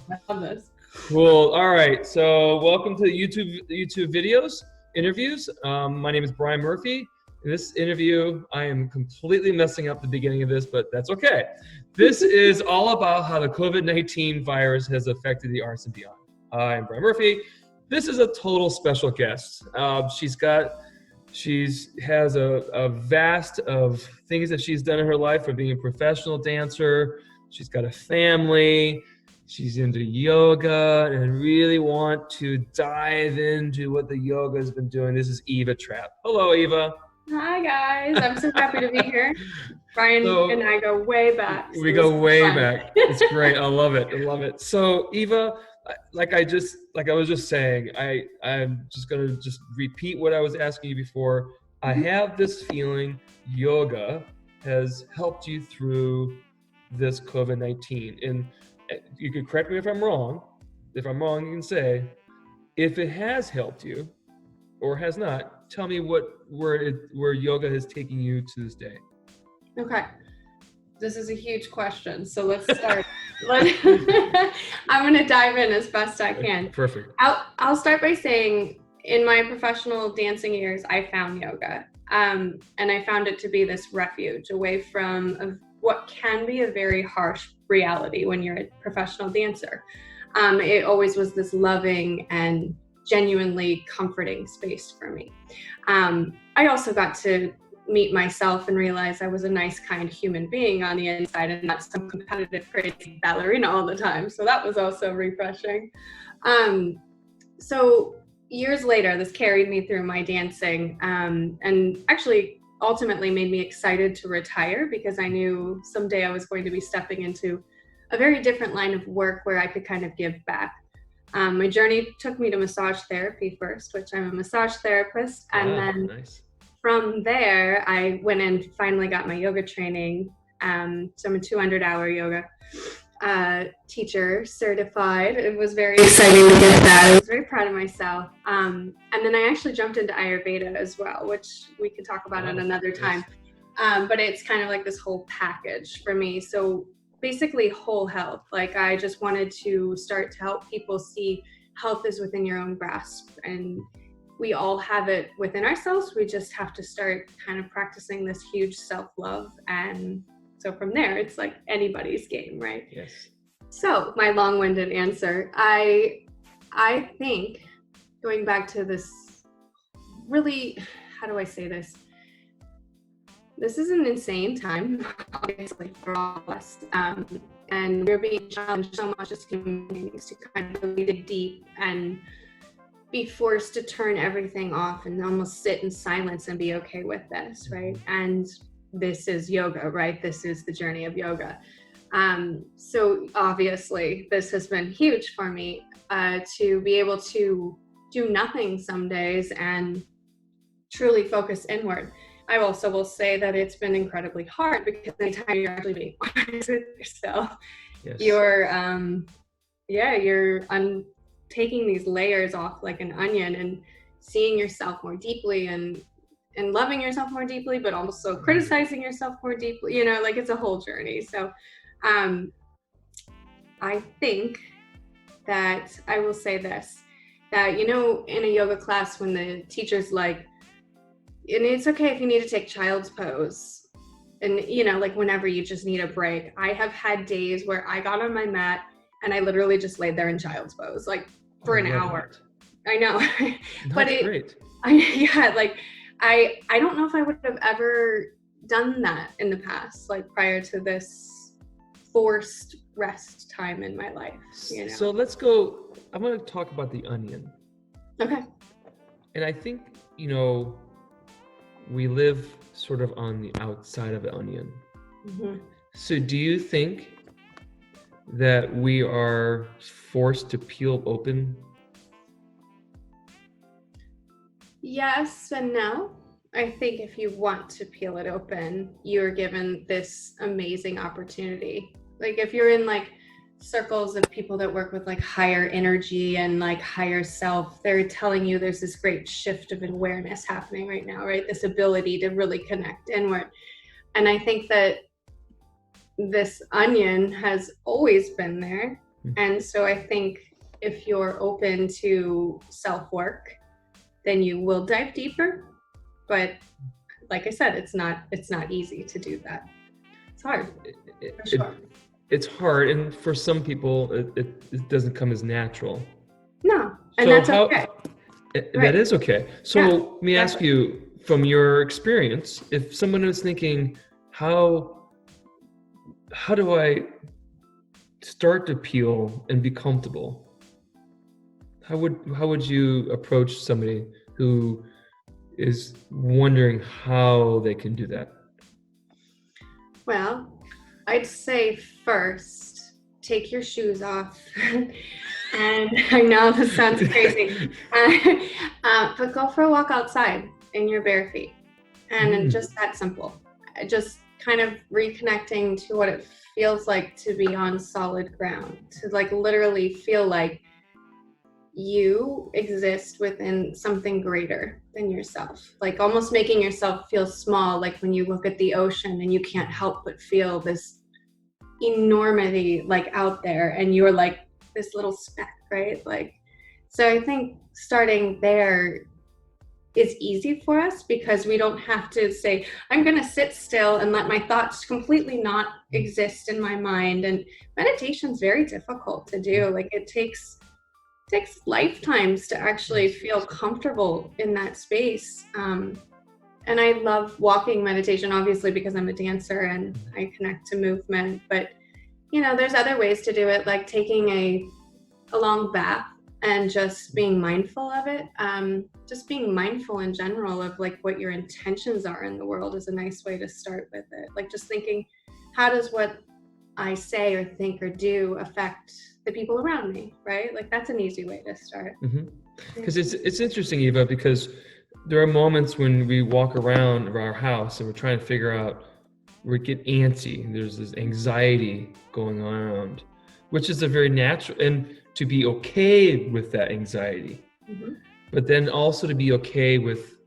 I love this. Cool. All right. So welcome to YouTube videos interviews. My name is Brian Murphy. In this interview, I am completely messing up the beginning of this, but that's okay. This is all about how the COVID-19 virus has affected the arts and beyond. I'm Brian Murphy. This is a total special guest. She has a vast of things that she's done in her life, from being a professional dancer. She's got a family. She's into yoga, and I really want to dive into what the yoga has been doing. This is Eva Trapp. Hello, Eva. Hi, guys. I'm so happy to be here. Brian and I go way back. So we go way back. It's great. I love it. I love it. So, Eva, like I was just saying, I'm just gonna repeat what I was asking you before. I have this feeling yoga has helped you through this COVID-19, and you can correct me if I'm wrong. If I'm wrong, you can say. If it has helped you or has not, tell me where yoga has taken you to this day. Okay. This is a huge question, so let's start. I'm going to dive in as best I can. Perfect. I'll start by saying, in my professional dancing years, I found yoga, and I found it to be this refuge away from what can be a very harsh reality when you're a professional dancer. It always was this loving and genuinely comforting space for me. I also got to meet myself and realize I was a nice, kind human being on the inside and not some competitive, crazy ballerina all the time. So that was also refreshing. So years later, this carried me through my dancing, and actually ultimately made me excited to retire, because I knew someday I was going to be stepping into a very different line of work where I could kind of give back. My journey took me to massage therapy first, which I'm a massage therapist. And then nice. From there, I went and finally got my yoga training. So I'm a 200-hour yoga teacher, certified. It was very exciting to get that. I was very proud of myself. And then I actually jumped into Ayurveda as well, which we could talk about at another time. But it's kind of like this whole package for me. So basically whole health. Like, I just wanted to start to help people see health is within your own grasp, and we all have it within ourselves. We just have to start kind of practicing this huge self-love. And so from there, it's like anybody's game, right? Yes. So my long-winded answer, I think, going back to this really, how do I say this? This is an insane time, obviously, for all of us. And we're being challenged so much as human beings to kind of really dig deep and be forced to turn everything off and almost sit in silence and be okay with this, right? And this is yoga, right? This is the journey of yoga. So obviously, this has been huge for me, to be able to do nothing some days and truly focus inward. I also will say that it's been incredibly hard, because anytime you're actually being honest with yourself, you're taking these layers off like an onion and seeing yourself more deeply and loving yourself more deeply, but also criticizing yourself more deeply, like it's a whole journey. So I think that I will say this, that, in a yoga class, when the teacher's like, and it's okay if you need to take child's pose, and like whenever you just need a break. I have had days where I got on my mat and I literally just laid there in child's pose, like for an hour. I know. But That's great. I don't know if I would have ever done that in the past, like prior to this forced rest time in my life. So let's go. I want to talk about the onion. Okay. And I think, we live sort of on the outside of the onion. Mm-hmm. So do you think that we are forced to peel open? Yes and no. I think if you want to peel it open, you're given this amazing opportunity. Like, if you're in like circles of people that work with like higher energy and like higher self, they're telling you there's this great shift of awareness happening right now, right? This ability to really connect inward. And I think that this onion has always been there. And so I think if you're open to self-work, then you will dive deeper. But like I said, it's not easy to do that. It's hard, for sure. It's hard, and for some people, it doesn't come as natural. No, and So that's okay. That is okay. So let me ask you, from your experience, if someone is thinking, how do I start to peel and be comfortable? How would you approach somebody who is wondering how they can do that? Well, I'd say first, take your shoes off. And I know this sounds crazy, but go for a walk outside in your bare feet. And just that simple. Just kind of reconnecting to what it feels like to be on solid ground, to like literally feel like you exist within something greater than yourself, like almost making yourself feel small, like when you look at the ocean and you can't help but feel this enormity like out there, and you're like this little speck, right? Like, so I think starting there is easy for us because we don't have to say, I'm going to sit still and let my thoughts completely not exist in my mind. And meditation is very difficult to do. Like, it takes lifetimes to actually feel comfortable in that space. And I love walking meditation, obviously, because I'm a dancer and I connect to movement. But, you know, there's other ways to do it, like taking a long bath and just being mindful of it. Just being mindful in general of like what your intentions are in the world is a nice way to start with it. Like just thinking, how does what I say or think or do affect the people around me, right? Like that's an easy way to start. Because it's interesting, Eva, because there are moments when we walk around our house and we're trying to figure out, we get antsy. There's this anxiety going on, which is a very natural, and to be okay with that anxiety, but then also to be okay with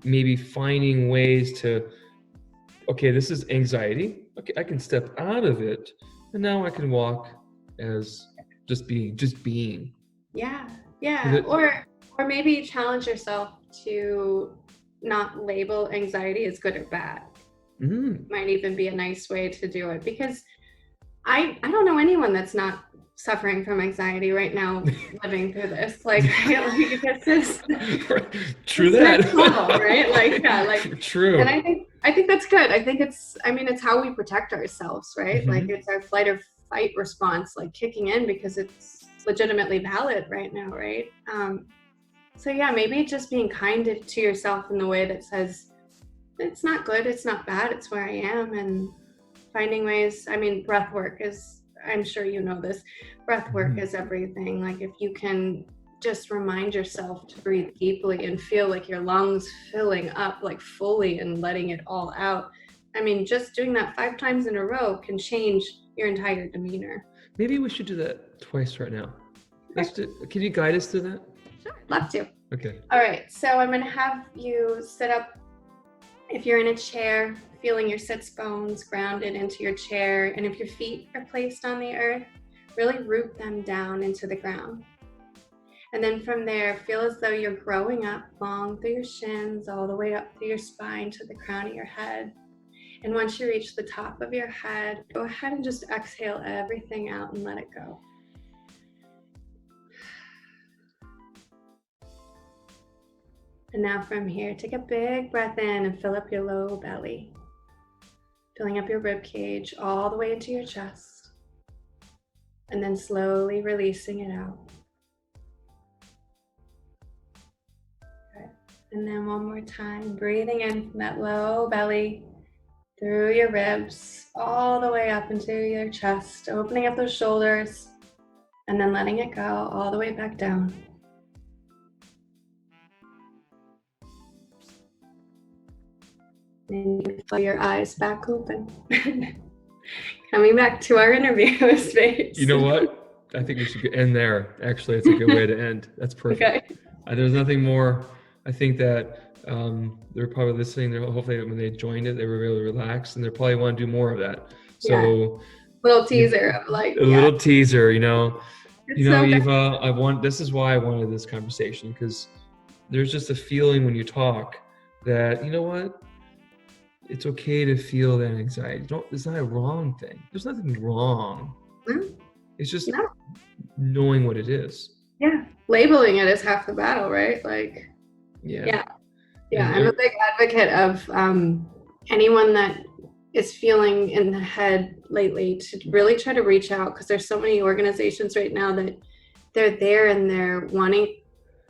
maybe finding ways to, okay, this is anxiety. Okay, I can step out of it, and now I can walk as just being. Yeah. Or maybe challenge yourself to not label anxiety as good or bad. Might even be a nice way to do it, because I don't know anyone that's not suffering from anxiety right now, living through this. Like, this is true, that next level, right? Like, yeah, like true. And I think that's good. I think it's how we protect ourselves, right? Like it's our flight or fight response, like kicking in because it's legitimately valid right now, right? So yeah, maybe just being kind to yourself in the way that says, it's not good, it's not bad, it's where I am, and finding ways. Breath work is, I'm sure you know this, breath work is everything. Like if you can just remind yourself to breathe deeply and feel like your lungs filling up like fully and letting it all out. Just doing that 5 times in a row can change your entire demeanor. Maybe we should do that twice right now. Can you guide us through that? Sure, love to. Okay. All right, so I'm going to have you sit up. If you're in a chair, feeling your sits bones grounded into your chair, and if your feet are placed on the earth, really root them down into the ground. And then from there, feel as though you're growing up long through your shins, all the way up through your spine to the crown of your head. And once you reach the top of your head, go ahead and just exhale everything out and let it go. And now from here, take a big breath in and fill up your low belly, filling up your rib cage all the way into your chest, and then slowly releasing it out. Okay. And then one more time, breathing in from that low belly, through your ribs, all the way up into your chest, opening up those shoulders, and then letting it go all the way back down. And you can feel your eyes back open. Coming back to our interview space. You know what? I think we should end there. Actually, it's a good way to end. That's perfect. Okay. There's nothing more. I think that they're probably listening. Hopefully when they joined it, they were really relaxed, and they probably want to do more of that. So Little teaser of like, A little teaser, you know. it's You know, so good. Eva, this is why I wanted this conversation, because there's just a feeling when you talk that, you know what, it's okay to feel that anxiety. It's not a wrong thing. There's nothing wrong. No, It's just no. knowing what it is. Yeah. Labeling it is half the battle, right? Like, Yeah. yeah. I'm a big advocate of anyone that is feeling in the head lately to really try to reach out, because there's so many organizations right now that they're there and they're wanting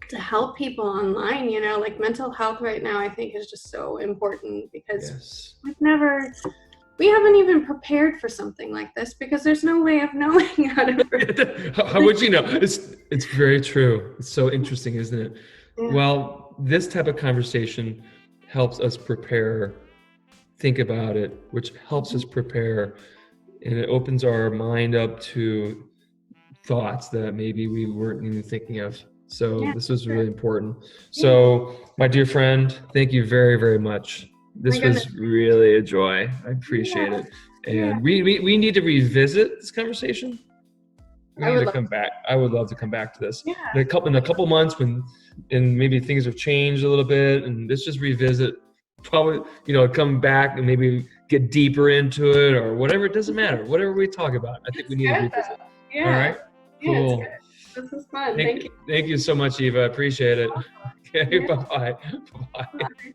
to help people online, you know, like mental health right now, I think is just so important, because we haven't even prepared for something like this, because there's no way of knowing how to. How would you know? It's very true. It's so interesting, isn't it? Yeah. Well, this type of conversation helps us prepare, think about it, which helps us prepare, and it opens our mind up to thoughts that maybe we weren't even thinking of. So this was really important. So my dear friend, thank you very, very much. This was really a joy. I appreciate it. And we need to revisit this conversation. We need to come back. I would love to come back to this in a couple months, when maybe things have changed a little bit, and let's just revisit. Probably, you know, come back and maybe get deeper into it or whatever. It doesn't matter. Whatever we talk about, I think we need to revisit. All right. Cool. This is fun. Thank you so much, Eva. I appreciate it. Okay. Bye-bye. Bye-bye.